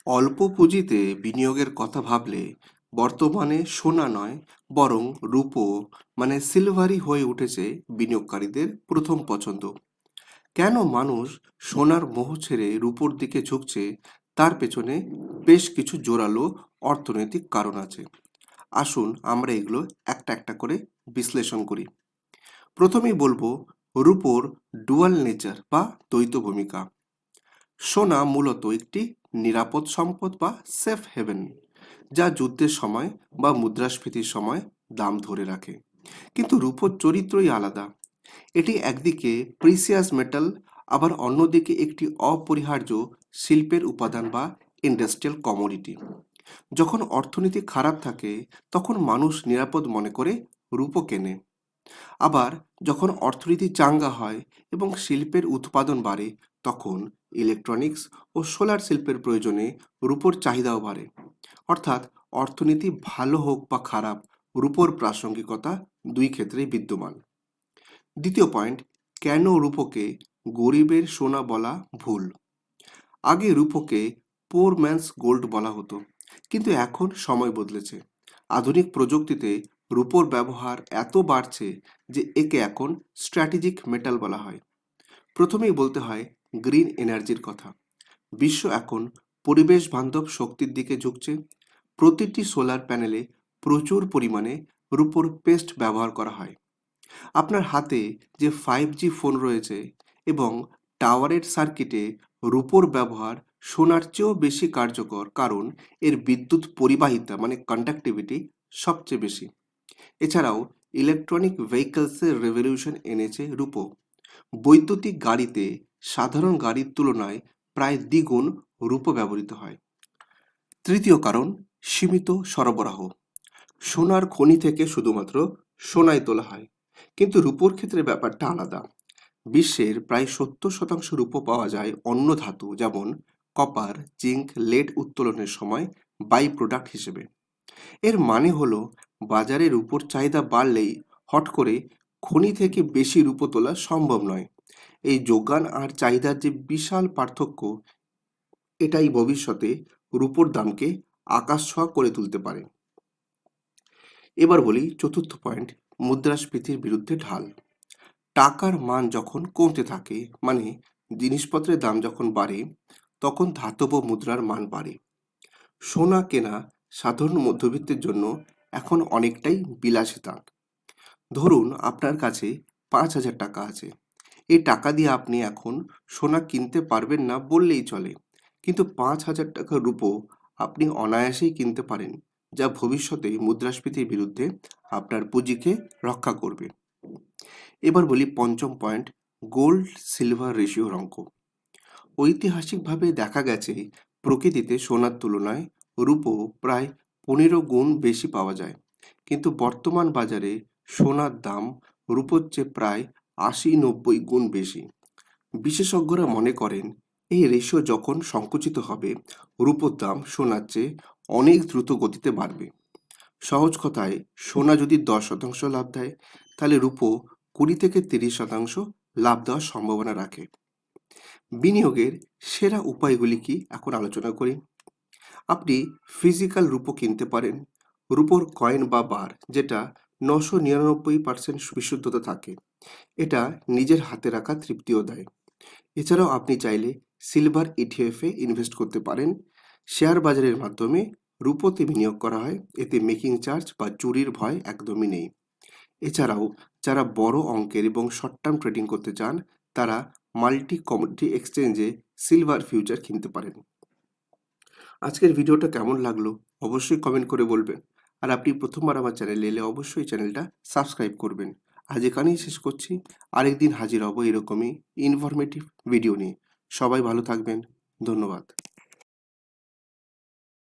অল্প পুঁজিতে বিনিয়োগের কথা ভাবলে বর্তমানে সোনা নয়, বরং রূপো সিলভারই হয়ে উঠেছে বিনিয়োগকারীদের প্রথম পছন্দ। কেন মানুষ সোনার মোহ ছেড়ে রূপোর দিকে ঝুঁকছে, তার পেছনে বেশ কিছু জোরালো অর্থনৈতিক কারণ আছে। আসুন আমরা এগুলো একটা একটা করে বিশ্লেষণ করি। প্রথমেই বলবো রূপোর ডুয়াল নেচার বা দ্বৈত ভূমিকা। সোনা মূলত একটি নিরাপদ সম্পদ বা সেফ হেভেন, যা যুদ্ধের সময় বা মুদ্রাস্ফীতির সময় দাম ধরে রাখে। কিন্তু রূপোর চরিত্রই আলাদা। এটি একদিকে প্রিসিয়াস মেটাল, আবার অন্যদিকে একটি অপরিহার্য শিল্পের উপাদান বা ইন্ডাস্ট্রিয়াল কমোডিটি। যখন অর্থনীতি খারাপ থাকে তখন মানুষ নিরাপদ মনে করে রূপো কেনে। আবার যখন অর্থনীতি চাঙ্গা হয় এবং শিল্পের উৎপাদন বাড়ে, তখন ইলেকট্রনিক্স ও সোলার শিল্পের প্রয়োজনে রূপোর চাহিদাও বাড়ে। অর্থাৎ অর্থনীতি ভালো হোক বা খারাপ, রূপোর প্রাসঙ্গিকতা দুই ক্ষেত্রেই বিদ্যমান। দ্বিতীয় পয়েন্ট, কেন রূপোকে গরিবের সোনা বলা ভুল। আগে রূপোকে পোর ম্যানস গোল্ড বলা হতো, কিন্তু এখন সময় বদলেছে। আধুনিক প্রযুক্তিতে রূপোর ব্যবহার এত বাড়ছে যে একে এখন স্ট্র্যাটেজিক মেটাল বলা হয়। প্রথমেই বলতে হয় গ্রিন এনার্জির কথা। বিশ্ব এখন পরিবেশ বান্ধব শক্তির দিকে ঝুঁকছে। প্রতিটি সোলার প্যানেলে প্রচুর পরিমাণে রূপোর পেস্ট ব্যবহার করা হয়। আপনার হাতে যে 5G ফোন রয়েছে এবং টাওয়ারের সার্কিটে রূপোর ব্যবহার সোনার চেয়েও বেশি কার্যকর, কারণ এর বিদ্যুৎ পরিবাহিতা কন্ডাক্টিভিটি সবচেয়ে বেশি। এছাড়াও ইলেকট্রনিক ভেহিকলসের রেভলিউশন এনেছে রূপো। বৈদ্যুতিক গাড়িতে সাধারণ গাড়ির তুলনায় প্রায় দ্বিগুণ রূপো ব্যবহৃত হয়। তৃতীয় কারণ, সীমিত সরবরাহ। সোনার খনি থেকে শুধুমাত্র সোনাই তোলা হয়, কিন্তু রূপোর ক্ষেত্রে ব্যাপারটা আলাদা। বিশ্বের প্রায় 70% রূপো পাওয়া যায় অন্য ধাতু, যেমন কপার, জিঙ্ক, লেড উত্তোলনের সময় বাই প্রোডাক্ট হিসেবে। এর মানে হলো বাজারে রূপোর চাহিদা বাড়লেই হট করে খনি থেকে বেশি রূপো তোলা সম্ভব নয়। এই যোগান আর চাহিদার যে বিশাল পার্থক্য, এটাই ভবিষ্যতে রূপোর দামকে আকাশছোঁয়া করে তুলতে পারে। এবার বলি চতুর্থ পয়েন্ট, মুদ্রাস্ফীতির বিরুদ্ধে ঢাল। টাকার মান যখন কমতে থাকে, জিনিসপত্রের দাম যখন বাড়ে, তখন ধাতব মুদ্রার মান বাড়ে। সোনা কেনা সাধারণ মধ্যবিত্তের জন্য এখন অনেকটাই বিলাসিতা। ধরুন আপনার কাছে 5,000 টাকা আছে। এই টাকা দিয়ে আপনি এখন সোনা কিনতে পারবেন না বললেই চলে, কিন্তু 5,000 টাকার রূপো আপনি অনায়াসেই কিনতে পারেন, যা ভবিষ্যতে মুদ্রাস্ফীতির বিরুদ্ধে আপনার পুঁজিকে রক্ষা করবে। এবার বলি পঞ্চম পয়েন্ট, গোল্ড সিলভার রেশিওর অঙ্ক। ঐতিহাসিকভাবে দেখা গেছে প্রকৃতিতে সোনার তুলনায় রূপো প্রায় 15 গুণ বেশি পাওয়া যায়, কিন্তু বর্তমান বাজারে সোনার দাম রূপোর চেয়ে প্রায় 80-90 গুণ বেশি। বিশেষজ্ঞরা মনে করেন এই রেশিও যখন সংকুচিত হবে, রূপোর দাম সোনার চেয়ে অনেক দ্রুত গতিতে বাড়বে। সহজ কথায়, সোনা যদি 10% লাভ দেয়, তাহলে রূপো 20-30% লাভ দেওয়ার সম্ভাবনা রাখে। বিনিয়োগের সেরা উপায়গুলি কি, এখন আলোচনা করি। আপনি ফিজিক্যাল রূপো কিনতে পারেন। রূপোর কয়েন বা বার, যেটা 999% বিশুদ্ধতা থাকে, এটা নিজের হাতে রাখা তৃপ্তিও দেয়। এছাড়াও আপনি চাইলে সিলভার ইটিএফে ইনভেস্ট করতে পারেন। শেয়ার বাজারের মাধ্যমে রূপোতে বিনিয়োগ করা হয়, এতে মেকিং চার্জ বা চুরির ভয় একদমই নেই। এছাড়াও যারা বড় অঙ্কের এবং শর্ট টার্ম ট্রেডিং করতে চান, তারা মাল্টি কমোডিটি এক্সচেঞ্জে সিলভার ফিউচার কিনতে পারেন। আজকের ভিডিওটা কেমন লাগলো অবশ্যই কমেন্ট করে বলবেন। আর আপনি প্রথমবার আমার চ্যানেলে এলে অবশ্যই চ্যানেলটা সাবস্ক্রাইব করবেন। আজ এখানেই শেষ করছি। আরেকদিন হাজির হব এরকমই ইনফরমেটিভ ভিডিও নিয়ে। সবাই ভালো থাকবেন। ধন্যবাদ।